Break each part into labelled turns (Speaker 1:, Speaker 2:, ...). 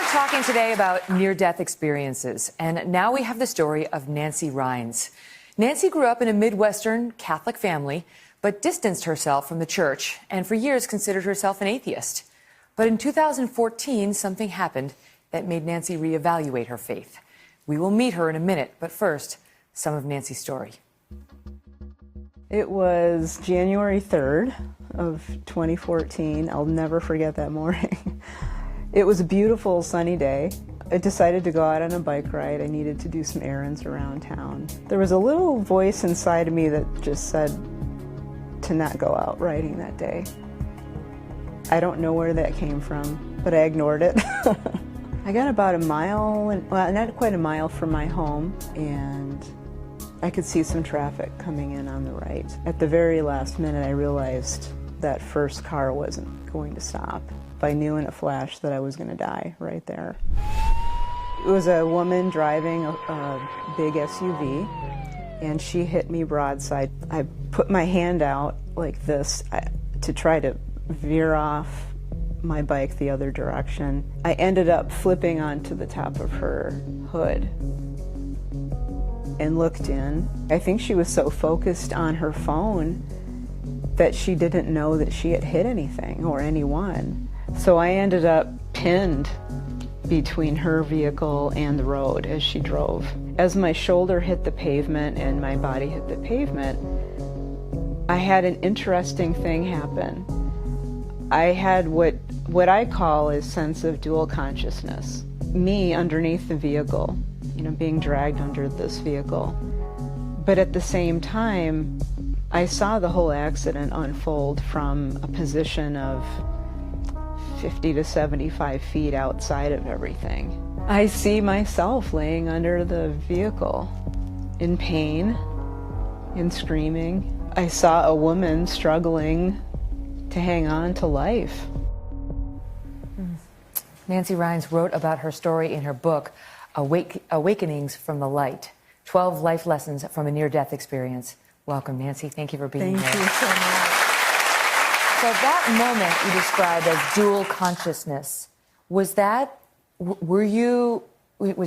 Speaker 1: talking today about near-death experiences, and now we have the story of Nancy Rynes. Nancy grew up in a Midwestern Catholic family, but distanced herself from the church, and for years considered herself an atheist. But in 2014, something happened that made Nancy reevaluate her faith. We will meet her in a minute, but first, some of Nancy's story.
Speaker 2: It was January 3rd of 2014. I'll never forget that morning. It was a beautiful sunny day. I decided to go out on a bike ride. I needed to do some errands around town. There was a little voice inside of me that just said to not go out riding that day. I don't know where that came from, but I ignored it. I got about a mile, well, not quite a mile from my home, and I could see some traffic coming in on the right. At the very last minute, I realized that first car wasn't going to stop. I knew in a flash that I was going to die right there. It was a woman driving a big SUV, and she hit me broadside. I put my hand out like this to try to veer off my bike the other direction. I ended up flipping onto the top of her hood and looked in. I think she was so focused on her phone that she didn't know that she had hit anything or anyone. So I ended up pinned between her vehicle and the road as she drove. As my shoulder hit the pavement and my body hit the pavement, I had an interesting thing happen. I had what I call a sense of dual consciousness. Me underneath the vehicle, being dragged under this vehicle. But at the same time, I saw the whole accident unfold from a position of 50 to 75 feet outside of everything. I see myself laying under the vehicle in pain, in screaming. I saw a woman struggling to hang on to life.
Speaker 1: Nancy Rynes wrote about her story in her book, Awakenings from the Light, 12 Life Lessons from a Near-Death Experience. Welcome, Nancy. Thank you for being here.
Speaker 2: Thank you so much.
Speaker 1: So that moment you described as dual consciousness, was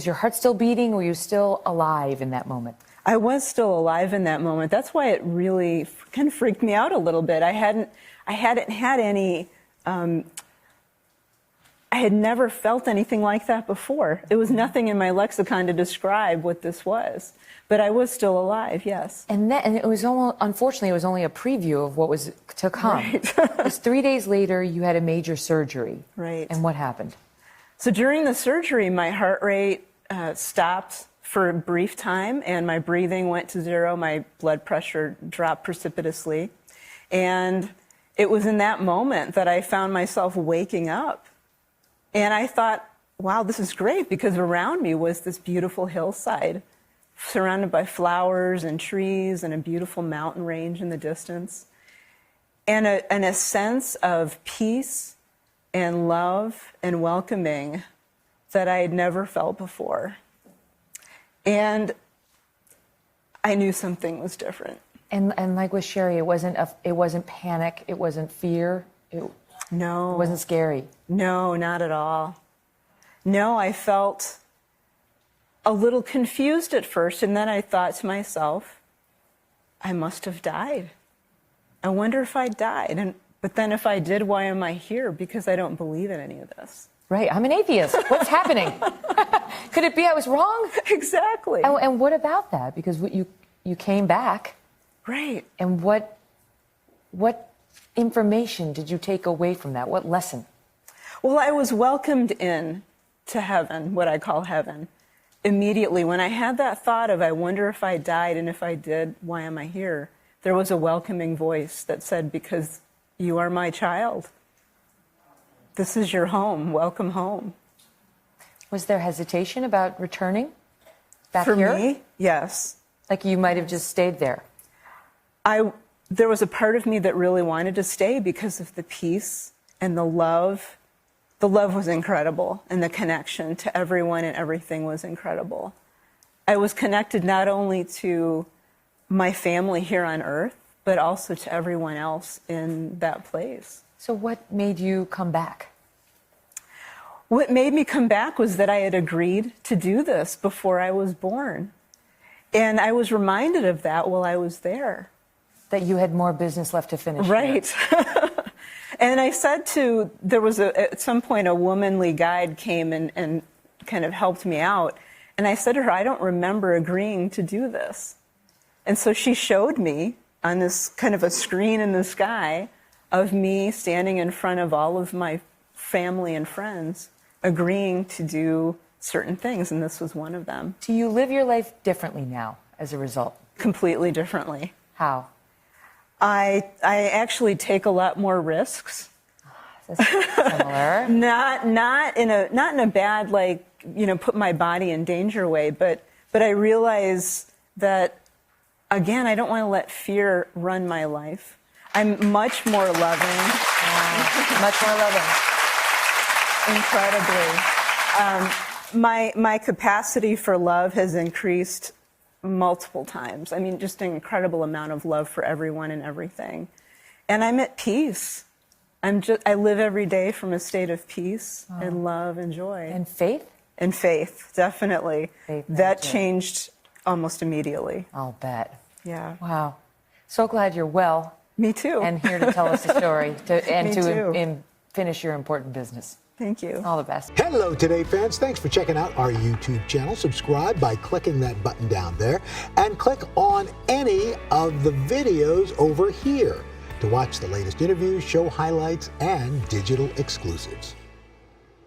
Speaker 1: your heart still beating? Were you still alive in that moment?
Speaker 2: I was still alive in that moment. That's why it really kind of freaked me out a little bit. I hadn't had any, I had never felt anything like that before. It was nothing in my lexicon to describe what this was. But I was still alive, yes.
Speaker 1: And it was unfortunately, it was only a preview of what was to come.
Speaker 2: Right.
Speaker 1: Because 3 days later, you had a major surgery.
Speaker 2: Right.
Speaker 1: And what happened?
Speaker 2: So during the surgery, my heart rate stopped for a brief time, and my breathing went to zero. My blood pressure dropped precipitously. And it was in that moment that I found myself waking up. And I thought, wow, this is great, because around me was this beautiful hillside, surrounded by flowers and trees and a beautiful mountain range in the distance. And a sense of peace and love and welcoming that I had never felt before. And I knew something was different.
Speaker 1: And like with Sherry, it wasn't panic, it wasn't fear,
Speaker 2: No.
Speaker 1: It wasn't scary.
Speaker 2: No, not at all. No, I felt a little confused at first, and then I thought to myself, I must have died. I wonder if I died. But then if I did, why am I here? Because I don't believe in any of this.
Speaker 1: Right, I'm an atheist. What's happening? Could it be I was wrong?
Speaker 2: Exactly.
Speaker 1: And what about that? Because you came back.
Speaker 2: Right.
Speaker 1: And what information did you take away from that? What lesson?
Speaker 2: Well, I was welcomed in to heaven, what I call heaven, immediately. When I had that thought of, I wonder if I died, and if I did, why am I here? There was a welcoming voice that said, because you are my child. This is your home. Welcome home.
Speaker 1: Was there hesitation about returning back here?
Speaker 2: For me, yes.
Speaker 1: Like you might have just stayed there.
Speaker 2: There was a part of me that really wanted to stay because of the peace and the love. The love was incredible, and the connection to everyone and everything was incredible. I was connected not only to my family here on earth, but also to everyone else in that place.
Speaker 1: So what made you come back?
Speaker 2: what made me come back was that I had agreed to do this before I was born. And I was reminded of that while I was there.
Speaker 1: That you had more business left to finish.
Speaker 2: Right. And I said there was at some point a womanly guide came and kind of helped me out. And I said to her, I don't remember agreeing to do this. And so she showed me on this kind of a screen in the sky of me standing in front of all of my family and friends, agreeing to do certain things, and this was one of them.
Speaker 1: Do you live your life differently now as a result?
Speaker 2: Completely differently.
Speaker 1: How?
Speaker 2: I actually take a lot more risks.
Speaker 1: That's similar.
Speaker 2: not in a bad, like, put my body in danger way, but I realize that, again, I don't want to let fear run my life. I'm much more loving.
Speaker 1: Much more loving.
Speaker 2: Incredibly. My capacity for love has increased multiple times. I mean, just an incredible amount of love for everyone and everything. And I'm at peace. I live every day from a state of peace and love and joy.
Speaker 1: And faith?
Speaker 2: And faith, definitely.
Speaker 1: Faith,
Speaker 2: that changed almost immediately.
Speaker 1: I'll bet.
Speaker 2: Yeah.
Speaker 1: Wow. So glad you're well.
Speaker 2: Me too.
Speaker 1: And here to tell us the story
Speaker 2: Me
Speaker 1: finish your important business.
Speaker 2: Thank you.
Speaker 1: All the best.
Speaker 3: Hello, Today fans. Thanks for checking out our YouTube channel. Subscribe by clicking that button down there and click on any of the videos over here to watch the latest interviews, show highlights, and digital exclusives.